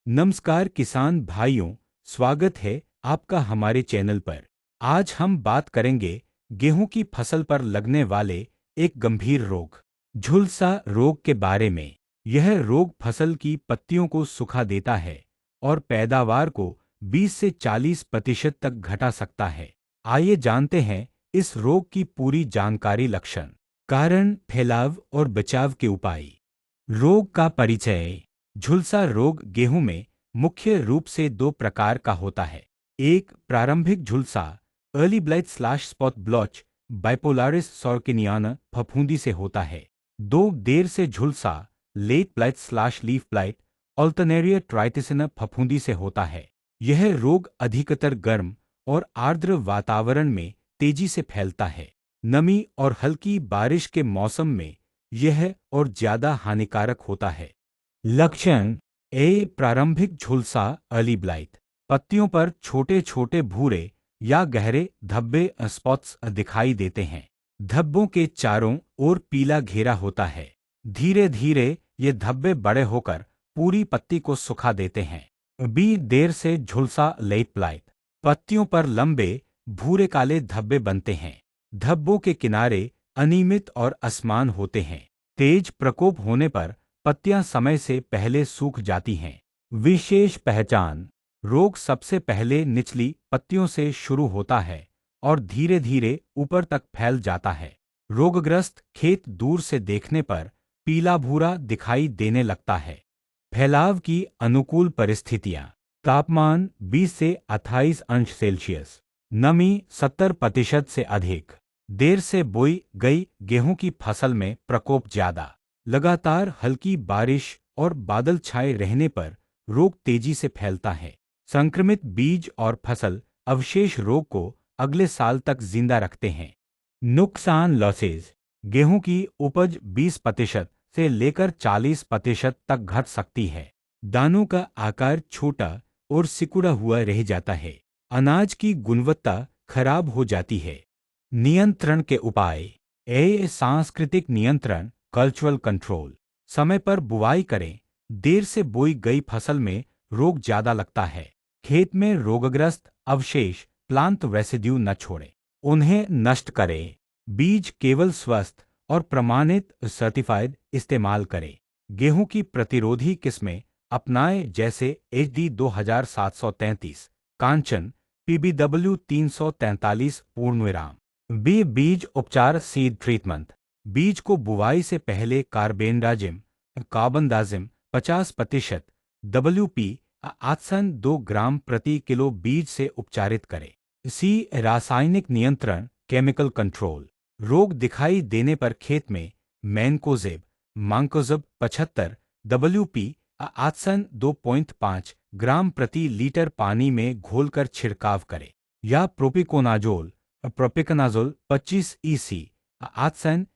नमस्कार किसान भाइयों, स्वागत है आपका हमारे चैनल पर। आज हम बात करेंगे गेहूं की फसल पर लगने वाले एक गंभीर रोग, झुलसा रोग के बारे में। यह रोग फसल की पत्तियों को सुखा देता है और पैदावार को 20 से 40% तक घटा सकता है। आइए जानते हैं इस रोग की पूरी जानकारी, लक्षण, कारण, फैलाव और बचाव के उपाय। रोग का परिचय। झुलसा रोग गेहूं में मुख्य रूप से दो प्रकार का होता है। एक, प्रारंभिक झुलसा early blight slash spot blotch Bipolaris sorokiniana फफूंदी से होता है। दो, देर से झुलसा late blight slash leaf blight Alternaria triticina फफूंदी से होता है। यह रोग अधिकतर गर्म और आर्द्र वातावरण में तेजी से फैलता है। नमी और हल्की बारिश के मौसम में यह और ज्यादा हानिकारक होता है। लक्षण। ए, प्रारंभिक झुलसा अर्ली ब्लाइट। पत्तियों पर छोटे छोटे भूरे या गहरे धब्बे स्पॉट्स दिखाई देते हैं। धब्बों के चारों ओर पीला घेरा होता है। धीरे धीरे ये धब्बे बड़े होकर पूरी पत्ती को सुखा देते हैं। बी, देर से झुलसा लेट ब्लाइट। पत्तियों पर लंबे भूरे काले धब्बे बनते हैं। धब्बों के किनारे अनियमित और असमान होते हैं। तेज प्रकोप होने पर पत्तियां समय से पहले सूख जाती हैं। विशेष पहचान। रोग सबसे पहले निचली पत्तियों से शुरू होता है और धीरे धीरे ऊपर तक फैल जाता है। रोगग्रस्त खेत दूर से देखने पर पीला भूरा दिखाई देने लगता है। फैलाव की अनुकूल परिस्थितियां। तापमान 20 से 28 अंश सेल्सियस। नमी 70% से अधिक। देर से बोई गई गेहूं की फसल में प्रकोप ज्यादा। लगातार हल्की बारिश और बादल छाए रहने पर रोग तेजी से फैलता है। संक्रमित बीज और फसल अवशेष रोग को अगले साल तक जिंदा रखते हैं। नुकसान, लॉसेज। गेहूं की उपज 20% से लेकर 40% तक घट सकती है। दानों का आकार छोटा और सिकुड़ा हुआ रह जाता है। अनाज की गुणवत्ता खराब हो जाती है। नियंत्रण के उपाय। ए, सांस्कृतिक नियंत्रण कल्चरल कंट्रोल। समय पर बुवाई करें। देर से बोई गई फसल में रोग ज्यादा लगता है। खेत में रोगग्रस्त अवशेष प्लांट रेसिड्यू न छोड़ें, उन्हें नष्ट करें। बीज केवल स्वस्थ और प्रमाणित सर्टिफाइड इस्तेमाल करें। गेहूं की प्रतिरोधी किस्में अपनाएं, जैसे HD 2733, कांचन, PBW 343 पूर्णविराम। बी, बीज उपचार सीड ट्रीटमेंट। बीज को बुवाई से पहले कार्बेंडाजिम 50% WP 2 ग्राम प्रति किलो बीज से उपचारित करें। सी, रासायनिक नियंत्रण केमिकल कंट्रोल। रोग दिखाई देने पर खेत में मैनकोजेब मांकोजेब 75 WP 2.5 ग्राम प्रति लीटर पानी में घोलकर छिड़काव करें, या प्रोपिकोनाजोल 25 EC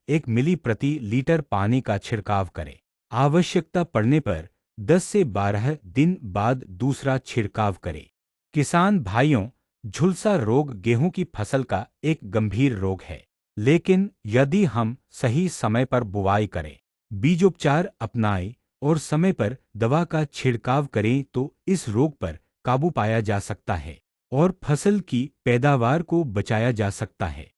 1 मिली प्रति लीटर पानी का छिड़काव करें। आवश्यकता पड़ने पर 10 से 12 दिन बाद दूसरा छिड़काव करें। किसान भाइयों, झुलसा रोग गेहूं की फसल का एक गंभीर रोग है, लेकिन यदि हम सही समय पर बुवाई करें, बीजोपचार अपनाएं और समय पर दवा का छिड़काव करें तो इस रोग पर काबू पाया जा सकता है और फसल की पैदावार को बचाया जा सकता है।